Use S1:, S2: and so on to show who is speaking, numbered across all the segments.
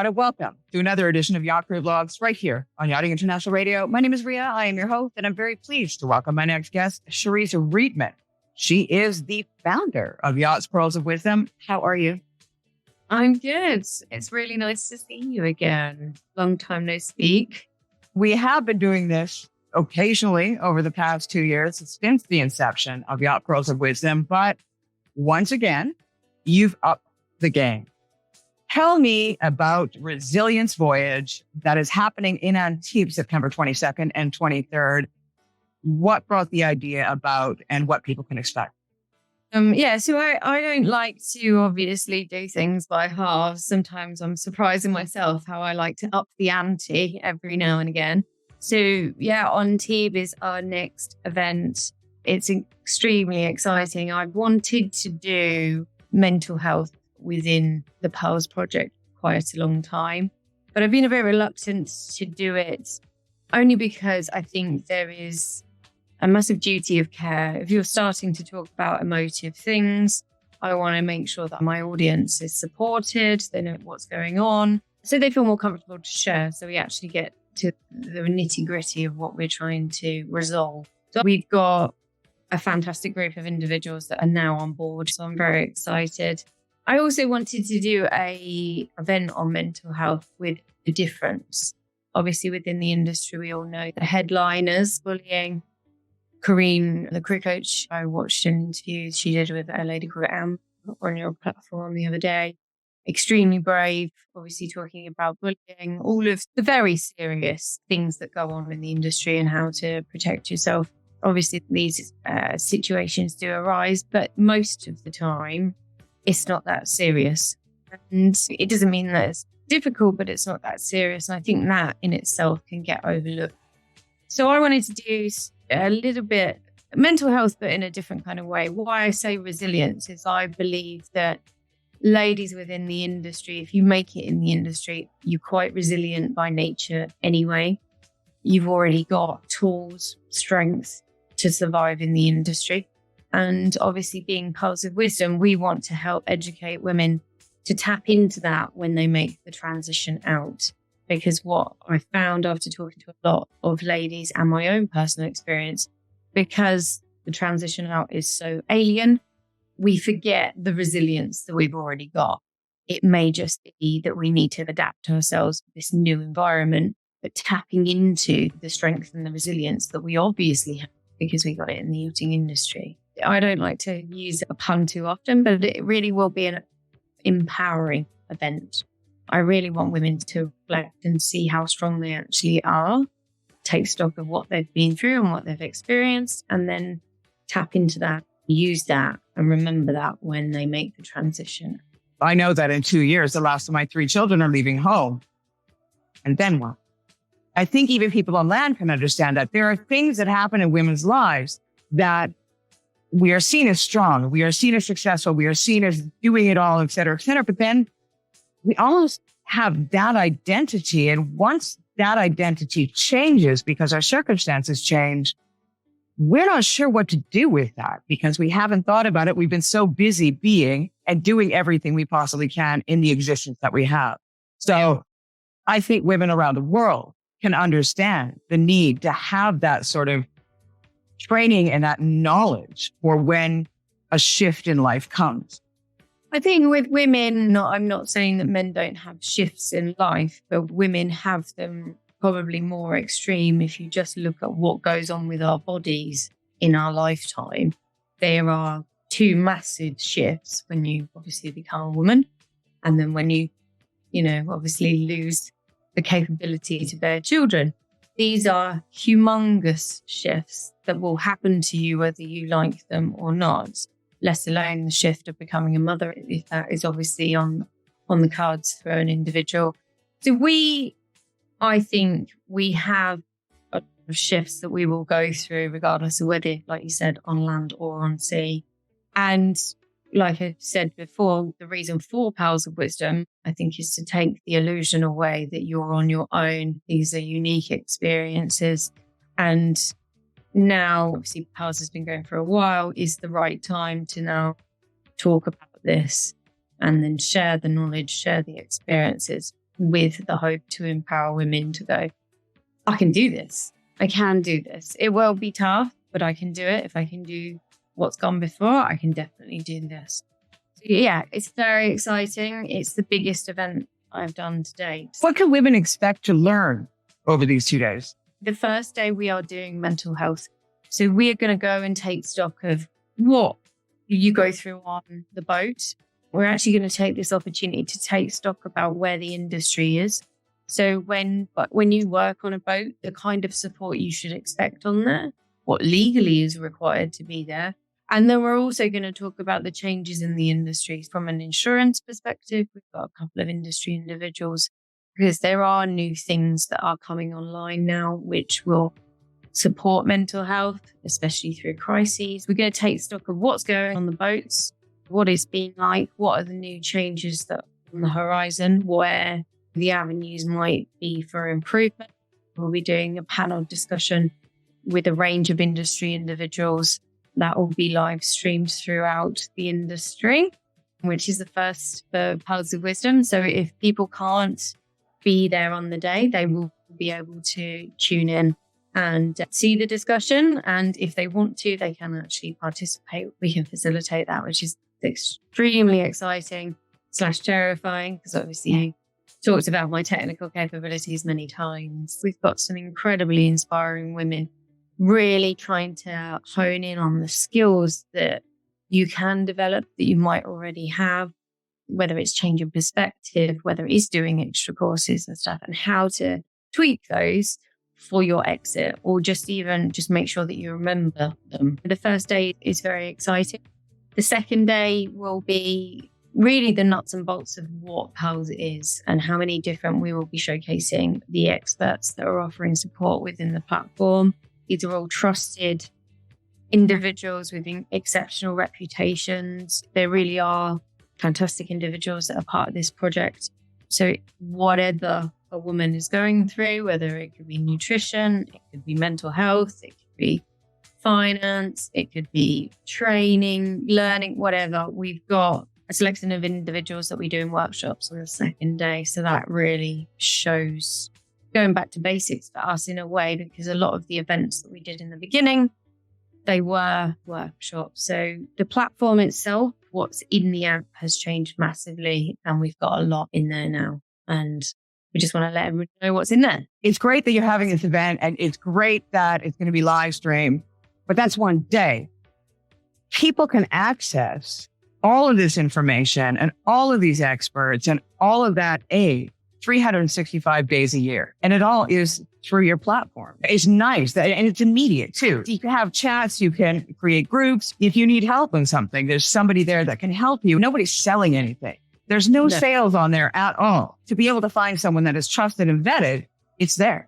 S1: want to welcome to another edition of Yacht Crew Vlogs right here on Yachting International Radio. My name is Ria. I am your host, and I'm very pleased to welcome my next guest, Cherise Reedman. She is the founder of Yacht Pearls of Wisdom. How are you?
S2: I'm good. It's really nice to see you again. Long time no speak.
S1: We have been doing this occasionally over the past 2 years since the inception of Yacht Pearls of Wisdom, but once again, you've upped the game. Tell me about Résilience Voyage that is happening in Antibes, September 22nd and 23rd. What brought the idea about and what people can expect?
S2: So I don't like to obviously do things by halves. Sometimes I'm surprising myself how I like to up the ante every now and again. So Antibes is our next event. It's extremely exciting. I've wanted to do mental health within the Pearls project quite a long time, but I've been a bit reluctant to do it only because I think there is a massive duty of care. If you're starting to talk about emotive things, I want to make sure that my audience is supported, they know what's going on, so they feel more comfortable to share. So we actually get to the nitty gritty of what we're trying to resolve. So we've got a fantastic group of individuals that are now on board, so I'm very excited. I also wanted to do a event on mental health with a difference. Obviously, within the industry, we all know the headliners, bullying. Corrine, the career coach, I watched an interview she did with a lady called Am on your platform the other day. Extremely brave, obviously talking about bullying, all of the very serious things that go on in the industry and how to protect yourself. Obviously, these situations do arise, but most of the time, it's not that serious. And it doesn't mean that it's difficult, but it's not that serious. And I think that in itself can get overlooked. So I wanted to do a little bit mental health, but in a different kind of way. Why I say resilience is I believe that ladies within the industry, if you make it in the industry, you're quite resilient by nature anyway. You've already got tools, strength to survive in the industry. And obviously being Pearls of Wisdom, we want to help educate women to tap into that when they make the transition out. Because what I found after talking to a lot of ladies and my own personal experience, because the transition out is so alien, we forget the resilience that we've already got. It may just be that we need to adapt ourselves to this new environment, but tapping into the strength and the resilience that we obviously have because we got it in the yachting industry. I don't like to use a pun too often, but it really will be an empowering event. I really want women to reflect and see how strong they actually are, take stock of what they've been through and what they've experienced, and then tap into that, use that, and remember that when they make the transition.
S1: I know that in 2 years, the last of my 3 children are leaving home. And then what? I think even people on land can understand that there are things that happen in women's lives that we are seen as strong, we are seen as successful, we are seen as doing it all, et cetera, but then we almost have that identity. And once that identity changes because our circumstances change, we're not sure what to do with that because we haven't thought about it. We've been so busy being and doing everything we possibly can in the existence that we have. So I think women around the world can understand the need to have that sort of training and that knowledge for when a shift in life comes.
S2: I think with women, I'm not saying that men don't have shifts in life, but women have them probably more extreme. If you just look at what goes on with our bodies in our lifetime, there are 2 massive shifts when you obviously become a woman. And then when you obviously lose the capability to bear children. These are humongous shifts that will happen to you whether you like them or not, let alone the shift of becoming a mother, if that is obviously on the cards for an individual. So I think we have a lot of shifts that we will go through regardless of whether, like you said, on land or on sea. And like I said before, the reason for Pearls of Wisdom, I think, is to take the illusion away that you're on your own. These are unique experiences. And now, obviously, Pearls has been going for a while, is the right time to now talk about this and then share the knowledge, share the experiences with the hope to empower women to go, I can do this. I can do this. It will be tough, but I can do it. If I can do what's gone before, I can definitely do this. So yeah, it's very exciting. It's the biggest event I've done to date.
S1: What can women expect to learn over these 2 days?
S2: The first day we are doing mental health. So we are going to go and take stock of what you go through on the boat. We're actually going to take this opportunity to take stock about where the industry is. So when you work on a boat, the kind of support you should expect on there, what legally is required to be there. And then we're also going to talk about the changes in the industry from an insurance perspective. We've got a couple of industry individuals because there are new things that are coming online now, which will support mental health, especially through crises. We're going to take stock of what's going on the boats, what it's been like, what are the new changes that are on the horizon, where the avenues might be for improvement. We'll be doing a panel discussion with a range of industry individuals that will be live streamed throughout the industry, which is the first for Pearls of Wisdom. So if people can't be there on the day, they will be able to tune in and see the discussion. And if they want to, they can actually participate. We can facilitate that, which is extremely exciting / terrifying, because obviously I talked about my technical capabilities many times. We've got some incredibly inspiring women really trying to hone in on the skills that you can develop that you might already have, whether it's changing perspective, whether it is doing extra courses and stuff, and how to tweak those for your exit, or just make sure that you remember them. The first day is very exciting. The second day will be really the nuts and bolts of what Pearls is and how many different we will be showcasing the experts that are offering support within the platform. These are all trusted individuals with exceptional reputations. There really are fantastic individuals that are part of this project. So whatever a woman is going through, whether it could be nutrition, it could be mental health, it could be finance, it could be training, learning, whatever, we've got a selection of individuals that we do in workshops on the second day. So that really shows going back to basics for us in a way, because a lot of the events that we did in the beginning, they were workshops. So the platform itself, what's in the app has changed massively, and we've got a lot in there now. And we just want to let everyone know what's in there.
S1: It's great that you're having this event, and it's great that it's going to be live streamed, but that's one day. People can access all of this information and all of these experts and all of that 365 days a year. And it all is through your platform. It's nice and it's immediate too. You can have chats, you can create groups. If you need help on something, there's somebody there that can help you. Nobody's selling anything. There's no sales on there at all. To be able to find someone that is trusted and vetted, it's there.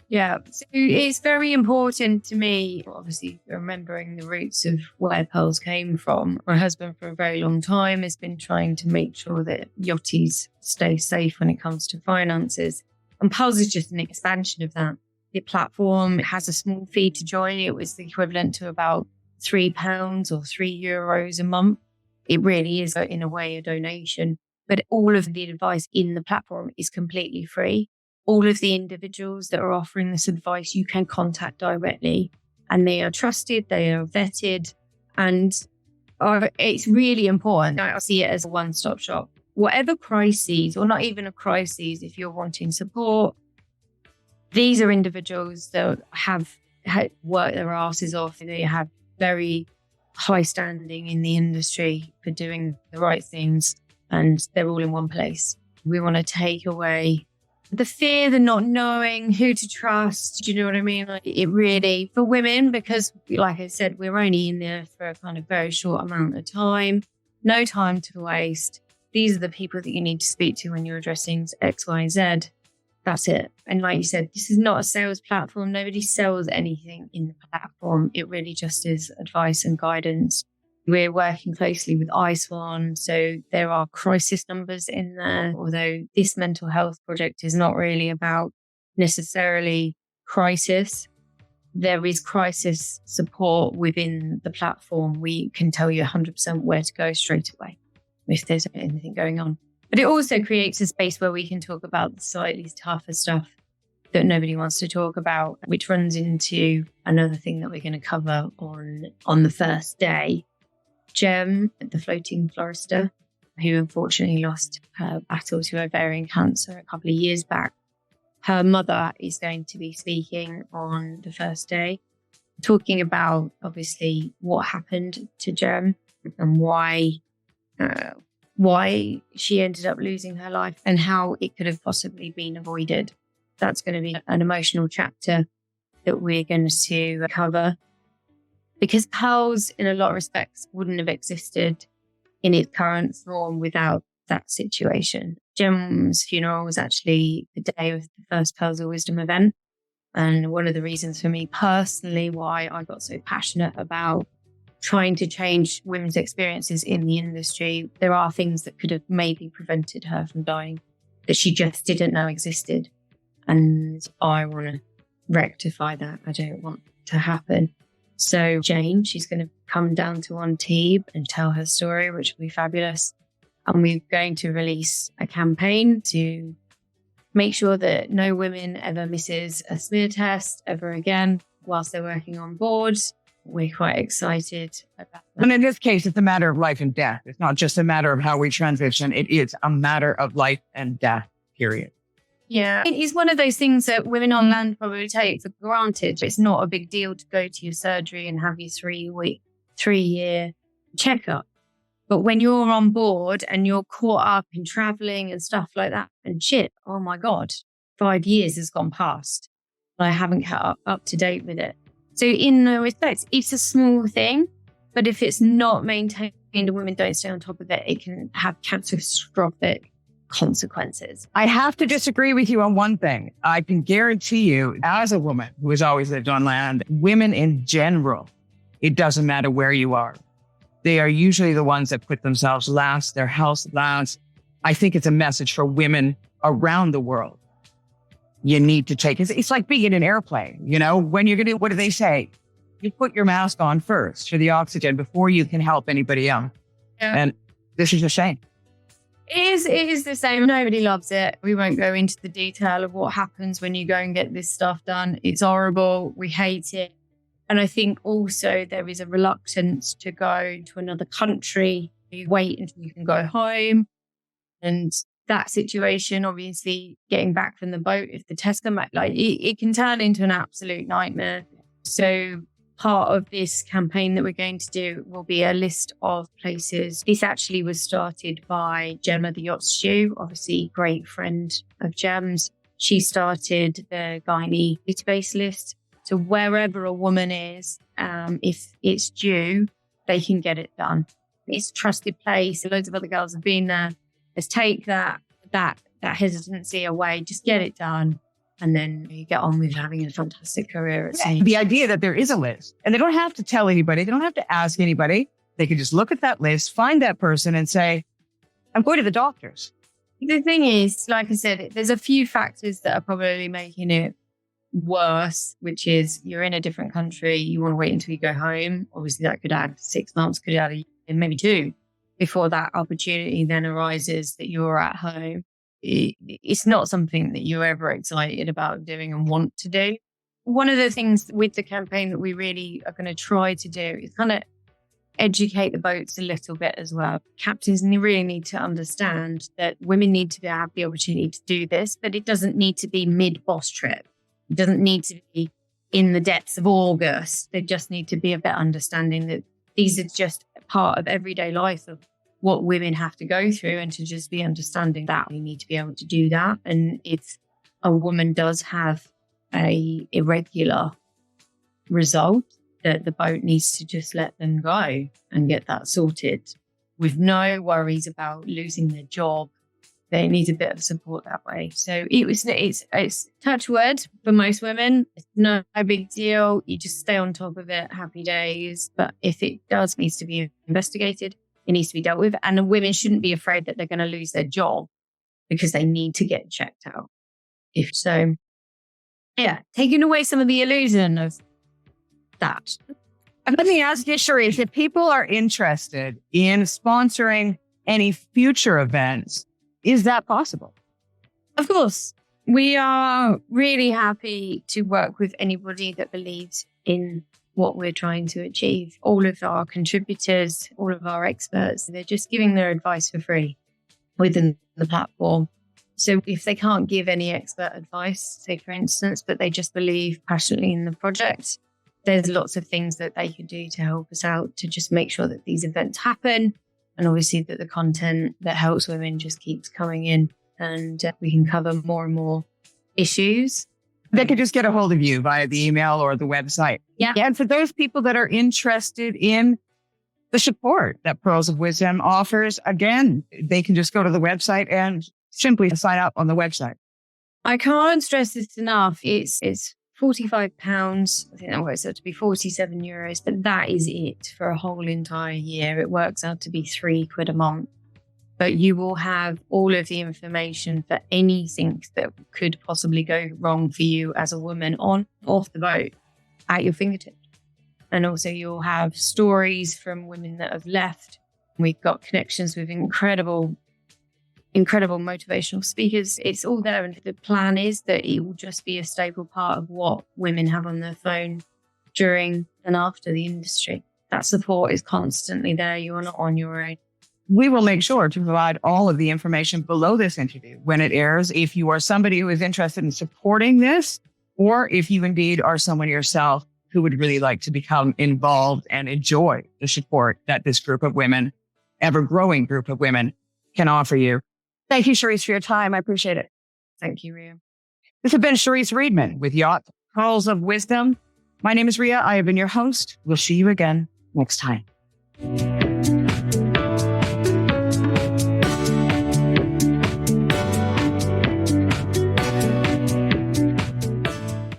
S2: Yeah, so it's very important to me, obviously remembering the roots of where Pearls came from. My husband for a very long time has been trying to make sure that yachties stay safe when it comes to finances. And Pearls is just an expansion of that. The platform has a small fee to join. It was the equivalent to about £3 or €3 a month. It really is, in a way, a donation. But all of the advice in the platform is completely free. All of the individuals that are offering this advice, you can contact directly, and they are trusted, they are vetted, and it's really important. I see it as a one-stop shop. Whatever crises, or not even a crisis, if you're wanting support, these are individuals that have worked their asses off. They have very high standing in the industry for doing the right things, and they're all in one place. We want to take away the fear, the not knowing who to trust. Do you know what I mean? Like, it really, for women, because like I said, we're only in there for a kind of very short amount of time, no time to waste. These are the people that you need to speak to when you're addressing X, Y, Z. That's it. And like you said, this is not a sales platform. Nobody sells anything in the platform. It really just is advice and guidance. We're working closely with iSwan, so there are crisis numbers in there. Although this mental health project is not really about necessarily crisis, there is crisis support within the platform. We can tell you 100% where to go straight away if there's anything going on. But it also creates a space where we can talk about the slightly tougher stuff that nobody wants to talk about, which runs into another thing that we're going to cover on the first day. Gem, the floating florista, who unfortunately lost her battle to ovarian cancer a couple of years back. Her mother is going to be speaking on the first day, talking about obviously what happened to Gem and why she ended up losing her life and how it could have possibly been avoided. That's going to be an emotional chapter that we're going to cover, because Pearls, in a lot of respects, wouldn't have existed in its current form without that situation. Gem's funeral was actually the day of the first Pearls of Wisdom event. And one of the reasons for me personally why I got so passionate about trying to change women's experiences in the industry, there are things that could have maybe prevented her from dying that she just didn't know existed. And I want to rectify that. I don't want it to happen. So Jane, she's going to come down to Antibes and tell her story, which will be fabulous. And we're going to release a campaign to make sure that no women ever misses a smear test ever again whilst they're working on board. We're quite excited about that.
S1: And in this case, it's a matter of life and death. It's not just a matter of how we transition. It is a matter of life and death, period.
S2: Yeah, it is one of those things that women on land probably take for granted. It's not a big deal to go to your surgery and have your 3-year checkup. But when you're on board and you're caught up in traveling and stuff like that, and shit, oh my God, 5 years has gone past. I haven't kept up to date with it. So in no respects, it's a small thing, but if it's not maintained and women don't stay on top of it, it can have catastrophic consequences.
S1: I have to disagree with you on one thing. I can guarantee you, as a woman who has always lived on land, women in general, it doesn't matter where you are. They are usually the ones that put themselves last, their health last. I think it's a message for women around the world. You need to take, it's like being in an airplane, you know, when you're going to, what do they say? You put your mask on first for the oxygen before you can help anybody else. Yeah. And this is a shame.
S2: It is the same. Nobody loves it. We won't go into the detail of what happens when you go and get this stuff done. It's horrible. We hate it. And I think also there is a reluctance to go to another country. You wait until you can go home. And that situation, obviously, getting back from the boat, if the test come back, like it can turn into an absolute nightmare. So part of this campaign that we're going to do will be a list of places. This actually was started by Gemma, the yacht stew, obviously great friend of Gem's. She started the gynae database list. So wherever a woman is, if it's due, they can get it done. It's a trusted place. Loads of other girls have been there. Let's take that hesitancy away. Just get it done. And then you get on with having a fantastic career at sea.
S1: The idea that there is a list and they don't have to tell anybody. They don't have to ask anybody. They can just look at that list, find that person and say, I'm going to the doctors.
S2: The thing is, like I said, there's a few factors that are probably making it worse, which is you're in a different country. You want to wait until you go home. Obviously, that could add 6 months, could add a year, maybe 2 before that opportunity then arises that you're at home. It's not something that you're ever excited about doing and want to do. One of the things with the campaign that we really are going to try to do is kind of educate the boats a little bit as well. Captains really need to understand that women need to have the opportunity to do this, but it doesn't need to be mid-boss trip. It doesn't need to be in the depths of August. They just need to be a better understanding that these are just part of everyday life of what women have to go through, and to just be understanding that we need to be able to do that. And if a woman does have a irregular result, that the boat needs to just let them go and get that sorted with no worries about losing their job. They need a bit of support that way. So it's touch wood for most women. It's no big deal. You just stay on top of it. Happy days. But if it does needs to be investigated, it needs to be dealt with. And the women shouldn't be afraid that they're going to lose their job because they need to get checked out. If so, yeah, taking away some of the illusion of that.
S1: And let me ask you, Cherise, if people are interested in sponsoring any future events, Is that possible?
S2: Of course. We are really happy to work with anybody that believes in what we're trying to achieve. All of our contributors, all of our experts, they're just giving their advice for free within the platform. So if they can't give any expert advice, say for instance, but they just believe passionately in the project, there's lots of things that they could do to help us out to just make sure that these events happen. And obviously that the content that helps women just keeps coming in, and we can cover more and more issues.
S1: They could just get a hold of you via the email or the website.
S2: Yeah.
S1: And for those people that are interested in the support that Pearls of Wisdom offers, again, they can just go to the website and simply sign up on the website.
S2: I can't stress this enough. It's £45. I think that works out to be €47, but that is it for a whole entire year. It works out to be £3 a month. But you will have all of the information for anything that could possibly go wrong for you as a woman on, off the boat, at your fingertips. And also you'll have stories from women that have left. We've got connections with incredible motivational speakers. It's all there. And the plan is that it will just be a staple part of what women have on their phone during and after the industry. That support is constantly there. You are not on your own.
S1: We will make sure to provide all of the information below this interview when it airs. If you are somebody who is interested in supporting this, or if you indeed are someone yourself who would really like to become involved and enjoy the support that this group of women, ever-growing group of women, can offer you. Thank you, Cherise, for your time. I appreciate it.
S2: Thank you, Ria.
S1: This has been Cherise Reedman with Yacht Pearls of Wisdom. My name is Ria. I have been your host. We'll see you again next time.